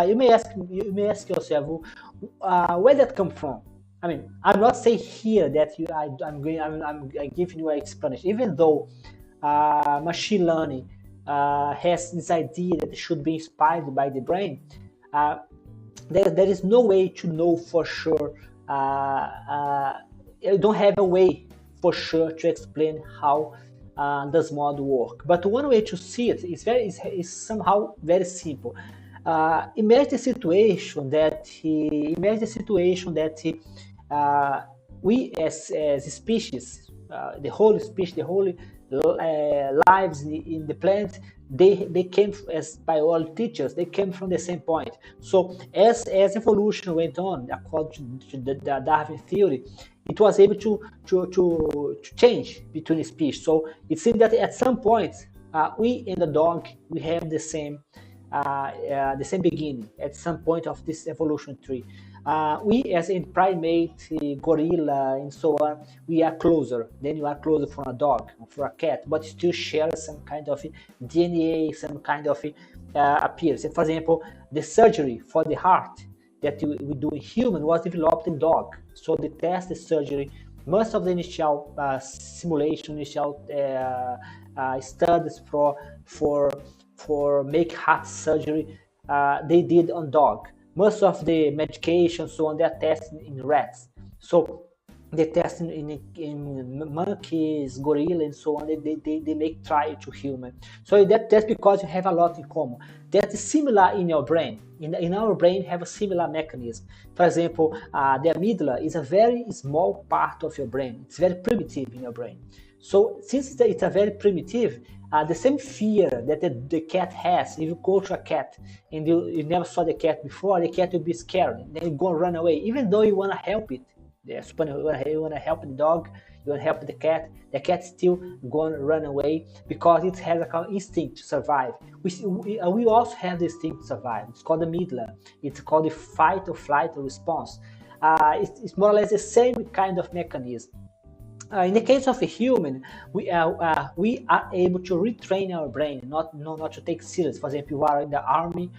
you may ask yourself, where that come from? I mean, I'm not saying here that I'm giving you an explanation, even though machine learning has this idea that it should be inspired by the brain. There is no way to know for sure. You don't have a way for sure to explain how does model work. But one way to see it is somehow very simple. Imagine the situation that we as a species, the whole species, the whole lives in the planet, they came as biology teachers. They came from the same point. So as evolution went on, according to the Darwin theory, it was able to change between species. So it seems that at some point, we and the dog, we have the same beginning at some point of this evolution tree. We as in primate, gorilla, and so on, we are closer. Then you are closer from a dog, for a cat, but still share some kind of DNA, some kind of appearance. For example, the surgery for the heart that we do in human was developed in dog. So the test, the surgery, most of the initial simulation, initial studies for make heart surgery, they did on dog. Most of the medication, so on, they're tested in rats. So they test in monkeys, gorilla, and so on. They make trial to human. So that's because you have a lot in common. That's similar in your brain. In our brain, have a similar mechanism. For example, the amygdala is a very small part of your brain. It's very primitive in your brain. So since it's a very primitive, the same fear that the cat has, if you go to a cat and you never saw the cat before, the cat will be scared. Then you go and run away, even though you want to help it. You want to help the dog, you want to help the cat still going to run away because it has a kind of instinct to survive. We also have the instinct to survive. It's called the amygdala. It's called the fight or flight response. It's more or less the same kind of mechanism. In the case of a human, we are able to retrain our brain, not to take serious. For example, you are in the army,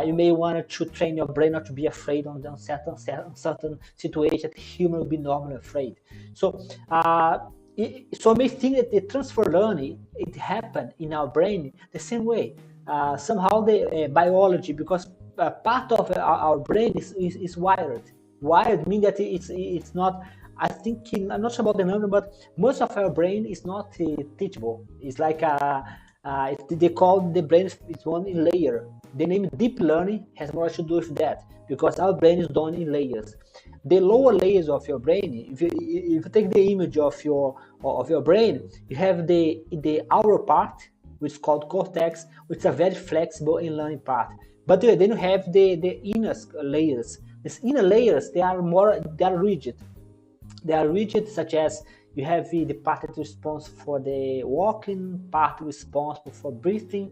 you may want to train your brain not to be afraid on certain situations that human will be normally afraid. So, so may think that the transfer learning, it happened in our brain the same way. Somehow the biology, because part of our brain is wired. Wired means that it's not. I'm not sure about the number, but most of our brain is not teachable. It's like they call the brain is one in layer. The name deep learning has more to do with that because our brain is done in layers. The lower layers of your brain, if you take the image of your brain, you have the outer part, which is called cortex, which is a very flexible and learning part. But then you have the inner layers. These inner layers, they are rigid. They are rigid, such as you have the part that responds for the walking, part responsible for breathing,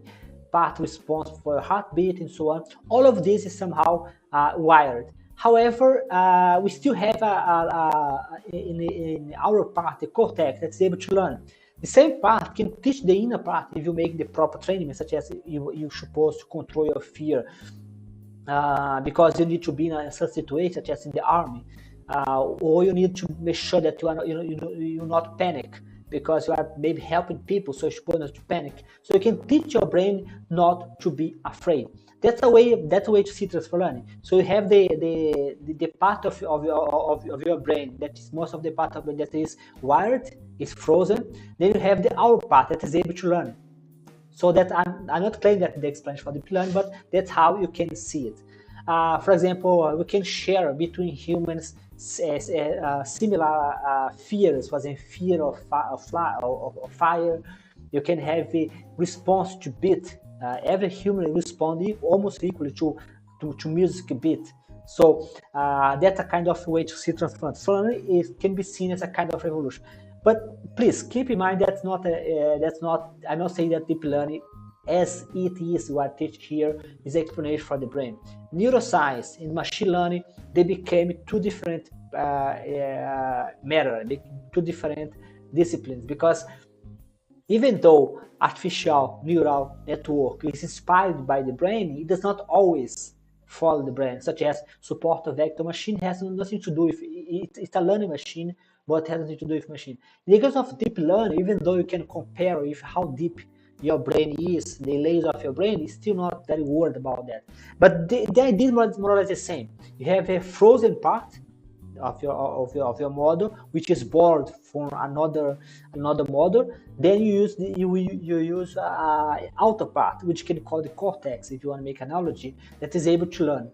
part responsible for heartbeat, and so on. All of this is somehow wired. However, we still have in our part, the cortex, that's able to learn. The same part can teach the inner part if you make the proper training, such as you're supposed to control your fear, because you need to be in a certain situation, such as in the army. Or you need to make sure that you not panic because you are maybe helping people, so you're supposed not to panic. So you can teach your brain not to be afraid. That's a way to see transfer learning. So you have the part of your brain that is most of the part of it that is wired, is frozen. Then you have the outer part that is able to learn. So that I'm not claiming that the explanation for deep learning, but that's how you can see it. For example, we can share between humans similar fears, for example, fear of fire. You can have a response to beat. Every human responds almost equally to music beat. So that's a kind of way to see transfer. So it can be seen as a kind of revolution. But please keep in mind that's not. I'm not saying that deep learning, as it is what I teach here, is explanation for the brain. Neuroscience and machine learning, they became two different matter, two different disciplines, because even though artificial neural network is inspired by the brain, it does not always follow the brain, such as support a vector machine has nothing to do with it's a learning machine, but has nothing to do with machine. In the case of deep learning, even though you can compare with how deep your brain is, the layers of your brain, is still not very worried about that. But the idea is more or less the same. You have a frozen part of your model, which is borrowed from another model. Then you use outer part, which can call the cortex, if you want to make an analogy, that is able to learn.